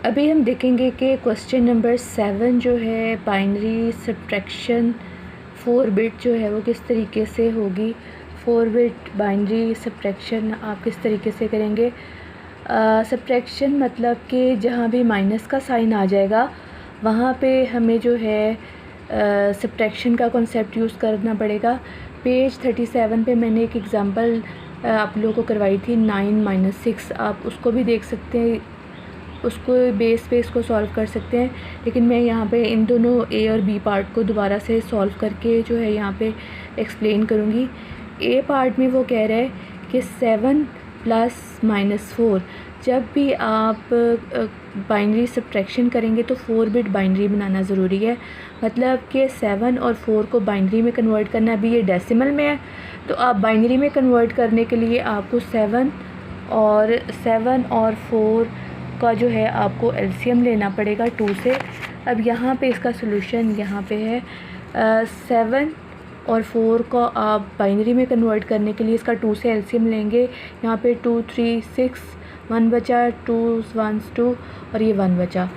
अभी हम देखेंगे कि क्वेश्चन नंबर 7 जो है बाइनरी सब्ट्रैक्शन 4 बिट जो है वो किस तरीके से होगी। 4 बिट बाइनरी सब्ट्रैक्शन आप किस तरीके से करेंगे। सब्ट्रैक्शन मतलब कि जहाँ भी माइनस का साइन आ जाएगा वहाँ पे हमें जो है सब्ट्रैक्शन का कॉन्सेप्ट यूज़ करना पड़ेगा। पेज 37 पे मैंने एक एग्ज़ाम्पल आप लोगों को करवाई थी 9 - 6, आप उसको भी देख सकते हैं, उसको बेस पे इसको सॉल्व कर सकते हैं। लेकिन मैं यहाँ पे इन दोनों ए और बी पार्ट को दोबारा से सॉल्व करके जो है यहाँ पे एक्सप्लेन करूँगी। ए पार्ट में वो कह रहा है कि 7 + -4, जब भी आप बाइनरी सब्ट्रैक्शन करेंगे तो 4 बिट बाइनरी बनाना ज़रूरी है। मतलब कि 7 और 4 को बाइनरी में कन्वर्ट करना। अभी ये डेसिमल में है तो आप बाइनरी में कन्वर्ट करने के लिए आपको 7 और 4 का जो है आपको एलसीएम लेना पड़ेगा 2 से। अब यहाँ पे इसका सोल्यूशन यहाँ पे है 7 और 4 को आप बाइनरी में कन्वर्ट करने के लिए इसका 2 से एलसीएम लेंगे। यहाँ पे 2 3 6 1 बचा, 2 1 2 और ये 1 बचा।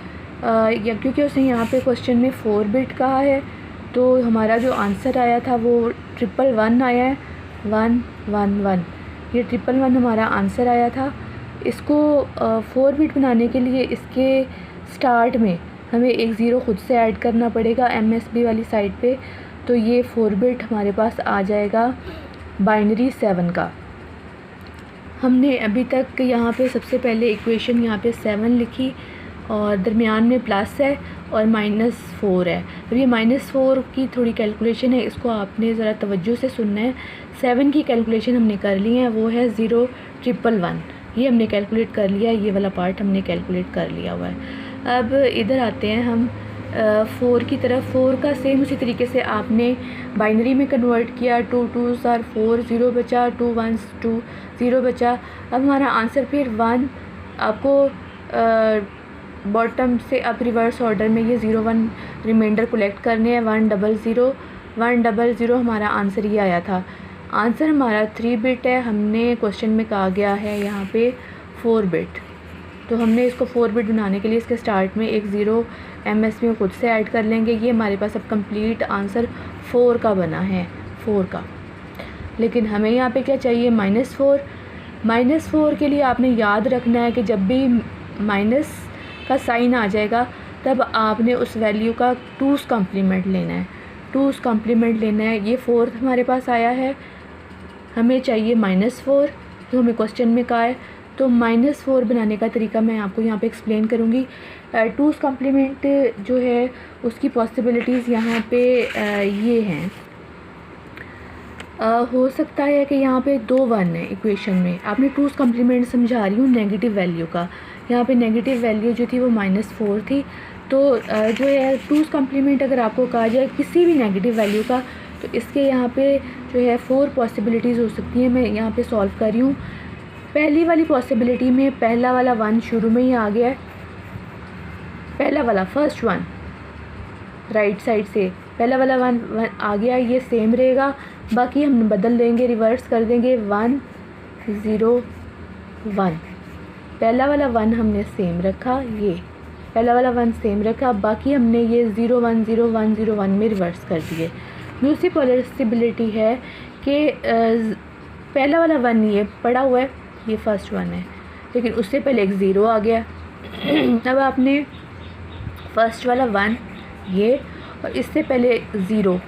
या क्योंकि उसने यहाँ पे क्वेश्चन में 4 बिट कहा है तो हमारा जो आंसर आया था वो 111 आया है, 1 1 1, ये 111 हमारा आंसर आया था। इसको 4 बिट बनाने के लिए इसके स्टार्ट में हमें एक ज़ीरो ख़ुद से ऐड करना पड़ेगा MSB वाली साइड पे, तो ये 4 बिट हमारे पास आ जाएगा बाइनरी 7 का। हमने अभी तक यहाँ पे सबसे पहले इक्वेशन यहाँ पे 7 लिखी और दरमियान में प्लस है और -4 है। अब ये -4 की थोड़ी कैलकुलेशन है, इसको आपने ज़रा तवज्जो से सुनना है। 7 की कैलकुलेशन हमने कर ली है, वो है 0 111, ये हमने कैलकुलेट कर लिया, ये वाला पार्ट हमने कैलकुलेट कर लिया हुआ है। अब इधर आते हैं हम 4 की तरफ। 4 का सेम उसी तरीके से आपने बाइनरी में कन्वर्ट किया, 2 2 4, 0 बचा, 2 1 2, 0 बचा। अब हमारा आंसर फिर 1, आपको बॉटम से अब रिवर्स ऑर्डर में ये 0 1 रिमाइंडर कलेक्ट करने हैं। 1 0 0 1 0 0 हमारा आंसर ये आया था। आंसर हमारा 3 बिट है, हमने क्वेश्चन में कहा गया है यहाँ पे 4 बिट, तो हमने इसको 4 बिट बनाने के लिए इसके स्टार्ट में एक ज़ीरो MSB में खुद से ऐड कर लेंगे। ये हमारे पास अब कंप्लीट आंसर 4 का बना है, 4 का। लेकिन हमें यहाँ पे क्या चाहिए, -4। -4 के लिए आपने याद रखना है कि जब भी माइनस का साइन आ जाएगा तब आपने उस वैल्यू का 2's कॉम्प्लीमेंट लेना है, 2's कॉम्प्लीमेंट लेना है। ये 4 हमारे पास आया है, हमें चाहिए -4 जो हमें क्वेश्चन में कहा है। तो -4 बनाने का तरीका मैं आपको यहाँ पे एक्सप्लेन करूँगी। 2's कॉम्प्लीमेंट जो है उसकी पॉसिबिलिटीज़ यहाँ पे ये हैं। हो सकता है कि यहाँ पे 2 1 है इक्वेशन में, आपने 2's कॉम्प्लीमेंट समझा रही हूँ नेगेटिव वैल्यू का। यहाँ पे नेगेटिव वैल्यू जो थी वो -4 थी, तो जो है 2's कॉम्प्लीमेंट अगर आपको कहा जाए किसी भी नेगेटिव वैल्यू का, तो इसके यहाँ पे जो है 4 पॉसिबिलिटीज़ हो सकती हैं। मैं यहाँ पे सॉल्व कर रही हूँ। पहली वाली पॉसिबिलिटी में पहला वाला 1 शुरू में ही आ गया है, पहला वाला फर्स्ट 1 राइट साइड से पहला वाला 1 आ गया, ये सेम रहेगा। बाकी हम बदल देंगे, रिवर्स कर देंगे, 1 0 1। पहला वाला 1 हमने सेम रखा, ये पहला वाला 1 सेम रखा, बाकी हमने ये 0 1 0 1 0 1 में रिवर्स कर दिए। दूसरी पॉसिबिलिटी है कि पहला वाला 1 ये पड़ा हुआ है, ये फर्स्ट 1 है, लेकिन उससे पहले एक 0 आ गया। अब आपने फर्स्ट वाला 1 ये और इससे पहले 0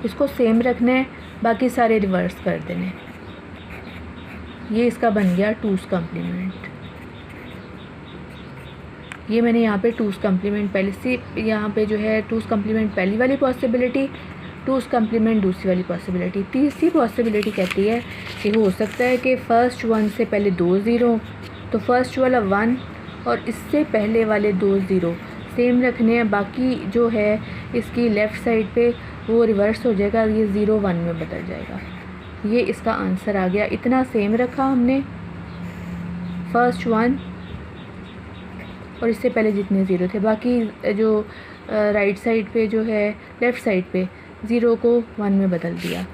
इसको सेम रखना है, बाकी सारे रिवर्स कर देने। ये इसका बन गया 2's कॉम्प्लीमेंट। ये मैंने यहाँ पे 2's कॉम्प्लीमेंट पहले से यहाँ पे जो है 2's कॉम्प्लीमेंट पहली वाली पॉसिबिलिटी, 2's कॉम्प्लीमेंट दूसरी वाली पॉसिबिलिटी। तीसरी पॉसिबिलिटी कहती है कि हो सकता है कि फर्स्ट 1 से पहले 2 0, तो फर्स्ट वाला 1 और इससे पहले वाले 2 0 सेम रखने हैं, बाकी जो है इसकी लेफ़्ट साइड पे वो रिवर्स हो जाएगा, ये 0 1 में बदल जाएगा। ये इसका आंसर आ गया। इतना सेम रखा हमने, फर्स्ट 1 और इससे पहले जितने 0 थे, बाकी जो राइट साइड पे जो है लेफ़्ट साइड पे 0 को 1 में बदल दिया।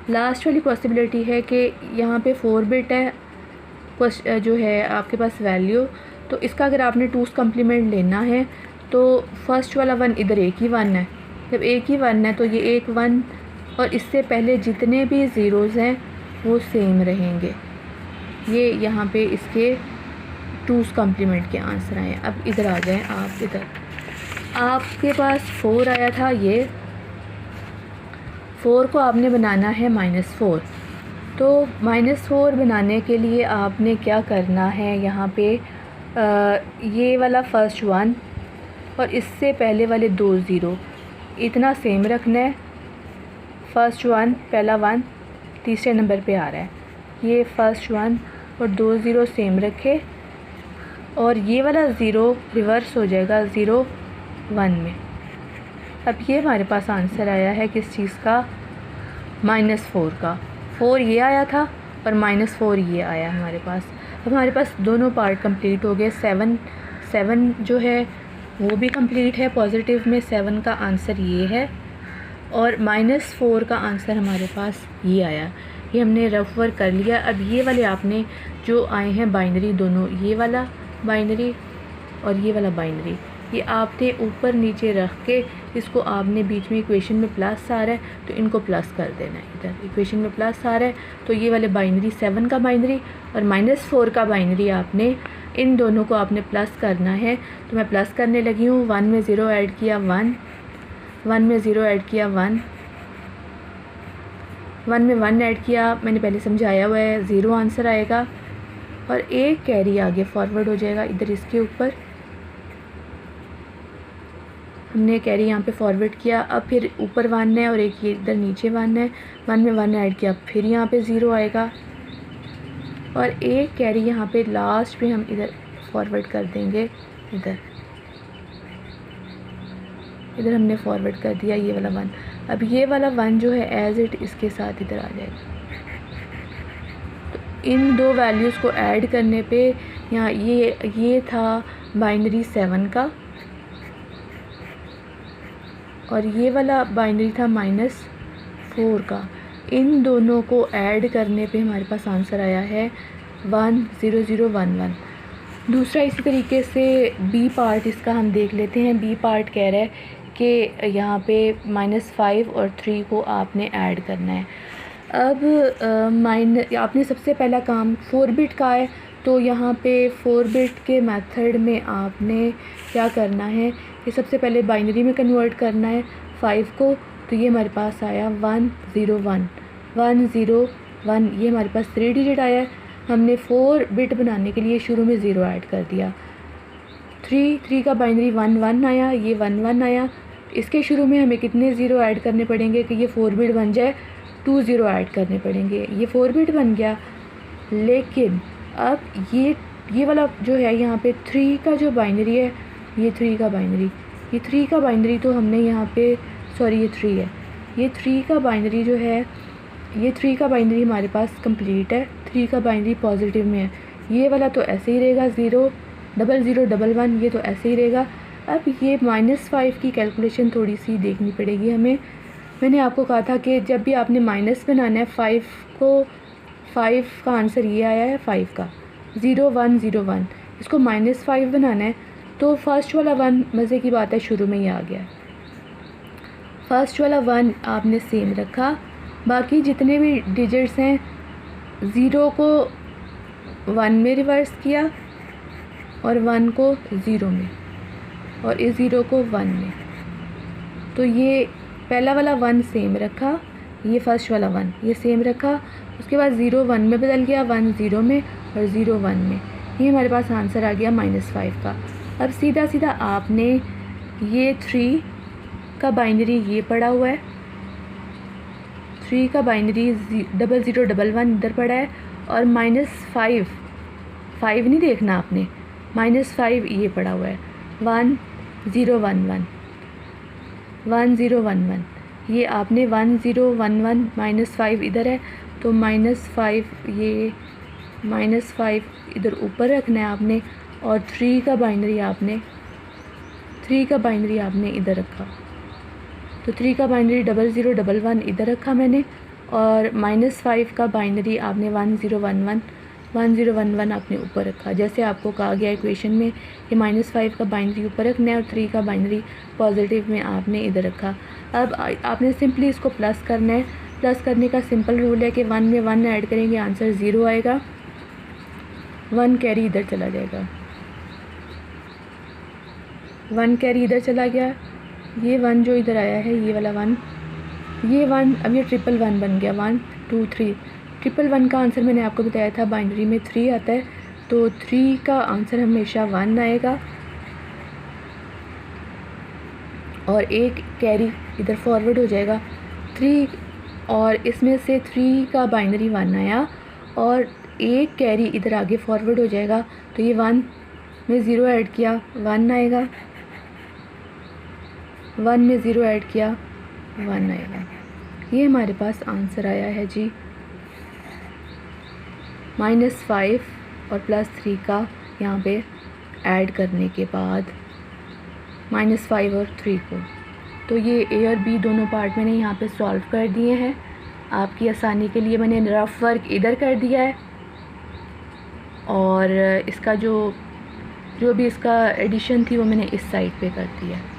लास्ट वाली पॉसिबिलिटी है कि यहाँ पे 4 बिट है जो है आपके पास वैल्यू, तो इसका अगर आपने 2's कम्प्लीमेंट लेना है तो फर्स्ट वाला 1 इधर एक ही 1 है, जब एक ही 1 है तो ये एक 1 और इससे पहले जितने भी ज़ीरोज़ हैं वो सेम रहेंगे। ये यहाँ पे इसके 2's कम्प्लीमेंट के आंसर आए। अब इधर आ जाएं आप, इधर आपके पास 4 आया था, ये 4 को आपने बनाना है -4। तो -4 बनाने के लिए आपने क्या करना है, यहाँ पे ये वाला फर्स्ट 1 और इससे पहले वाले 2 ज़ीरो इतना सेम रखना है। फर्स्ट 1 पहला 1 तीसरे नंबर पे आ रहा है, ये फर्स्ट 1 और 2 ज़ीरो सेम रखे और ये वाला ज़ीरो रिवर्स हो जाएगा 0 1 में। अब ये हमारे पास आंसर आया है किस चीज़ का, -4 का। 4 ये आया था और -4 ये आया हमारे पास। अब हमारे पास दोनों पार्ट कंप्लीट हो गए। 7 जो है वो भी कंप्लीट है, पॉजिटिव में 7 का आंसर ये है और -4 का आंसर हमारे पास ये आया। ये हमने रफ वर्क कर लिया। अब ये वाले आपने जो आए हैं बाइनरी दोनों, ये वाला बाइनरी और ये वाला बाइनरी, ये आपने ऊपर नीचे रख के इसको आपने बीच में इक्वेशन में प्लस आ रहा है तो इनको प्लस कर देना है। इधर इक्वेशन में प्लस आ रहा है तो ये वाले बाइनरी 7 का बाइनरी और -4 का बाइनरी आपने इन दोनों को आपने प्लस करना है। तो मैं प्लस करने लगी हूँ। 1 में 0 ऐड किया 1, 1 में 0 ऐड किया 1, 1 में 1 ऐड किया, मैंने पहले समझाया हुआ है, 0 आंसर आएगा और एक कैरी आगे फॉरवर्ड हो जाएगा। इधर इसके ऊपर हमने कैरी यहाँ पे फॉरवर्ड किया। अब फिर ऊपर 1 है और एक ये इधर नीचे 1 है, 1 में 1 ऐड किया, फिर यहाँ पे 0 आएगा और एक कैरी यहाँ पे लास्ट पे हम इधर फॉरवर्ड कर देंगे। इधर हमने फॉरवर्ड कर दिया ये वाला 1। अब ये वाला 1 जो है एज इट इसके साथ इधर आ जाएगा। तो इन दो वैल्यूज़ को ऐड करने पे यहाँ ये था बाइनरी 7 का और ये वाला बाइनरी था -4 का। इन दोनों को ऐड करने पे हमारे पास आंसर आया है 10011। दूसरा इसी तरीके से बी पार्ट इसका हम देख लेते हैं। बी पार्ट कह रहा है कि यहाँ पे -5 और 3 को आपने ऐड करना है। अब आपने सबसे पहला काम 4 बिट का है तो यहाँ पे 4 बिट के मेथड में आपने क्या करना है कि सबसे पहले बाइनरी में कन्वर्ट करना है 5 को। तो ये हमारे पास आया 101, 101, ये हमारे पास 3 डिजिट आया है। हमने 4 बिट बनाने के लिए शुरू में 0 ऐड कर दिया। 3 का बाइनरी 11 आया, ये 11 आया। इसके शुरू में हमें कितने 0 ऐड करने पड़ेंगे कि ये 4 बिट बन जाए, 2 0 ऐड करने पड़ेंगे। ये 4 बिट बन गया। लेकिन अब ये वाला जो है यहाँ पे 3 का जो बाइनरी है, ये 3 का बाइनरी, ये 3 का बाइनरी तो हमने यहाँ पे सॉरी ये 3 है, ये 3 का बाइनरी जो है, ये 3 का बाइनरी हमारे पास कंप्लीट है। 3 का बाइनरी पॉजिटिव में है। ये वाला तो ऐसे ही रहेगा 0 0 0 1 1, ये तो ऐसे ही रहेगा। अब ये -5 की कैलकुलेशन थोड़ी सी देखनी पड़ेगी हमें। मैंने आपको कहा था कि जब भी आपने माइनस बनाना है 5 का आंसर ये आया है 5 का 0 1 0 1, इसको -5 बनाना है तो फर्स्ट वाला 1 मज़े की बात है शुरू में ही आ गया। फर्स्ट वाला 1 आपने सेम रखा, बाकी जितने भी डिजिट्स हैं 0 को 1 में रिवर्स किया और 1 को 0 में और इस 0 को 1 में। तो ये पहला वाला 1 सेम रखा, ये फर्स्ट वाला 1 ये सेम रखा, उसके बाद 0 1 में बदल गया, 1 0 में और 0 1 में। ये हमारे पास आंसर आ गया -5 का। अब सीधा सीधा आपने ये 3 का बाइनरी ये पड़ा हुआ है, 3 का बाइनरी 0 0 1 1 इधर पड़ा है और -5 नहीं देखना आपने, -5 ये पड़ा हुआ है 1 0 1 1 1 0 1 1। ये आपने 1 0 1 1 -5 इधर है तो -5 ये -5 इधर ऊपर रखना है आपने और 3 का बाइनरी आपने इधर रखा। तो 3 का बाइनरी 0 0 1 1 इधर रखा मैंने और -5 का बाइनरी आपने 1 0 1 1 1011 आपने ऊपर रखा, जैसे आपको कहा गया इक्वेशन में कि -5 का बाइनरी ऊपर रखना है और 3 का बाइनरी पॉजिटिव में आपने इधर रखा। अब आपने सिंपली इसको प्लस करना है। प्लस करने का सिंपल रूल है कि 1 में 1 ऐड करेंगे आंसर 0 आएगा, 1 कैरी इधर चला जाएगा, 1 कैरी इधर चला गया, ये 1 जो इधर आया है ये वाला 1, ये 1, अब ये 111 बन गया, 1 2 3। 111 का आंसर मैंने आपको बताया था बाइनरी में 3 आता है, तो 3 का आंसर हमेशा 1 आएगा और एक कैरी इधर फॉरवर्ड हो जाएगा 3, और इसमें से 3 का बाइनरी 1 आया और एक कैरी इधर आगे फॉरवर्ड हो जाएगा, तो ये 1 में 0 ऐड किया 1 आएगा, 1 में 0 ऐड किया 1 आएगा। ये हमारे पास आंसर आया है जी, -5 और +3 का यहाँ पे ऐड करने के बाद -5 और 3 को। तो ये ए और बी दोनों पार्ट मैंने यहाँ पे सॉल्व कर दिए हैं। आपकी आसानी के लिए मैंने रफ वर्क इधर कर दिया है और इसका जो भी इसका एडिशन थी वो मैंने इस साइड पे कर दिया है।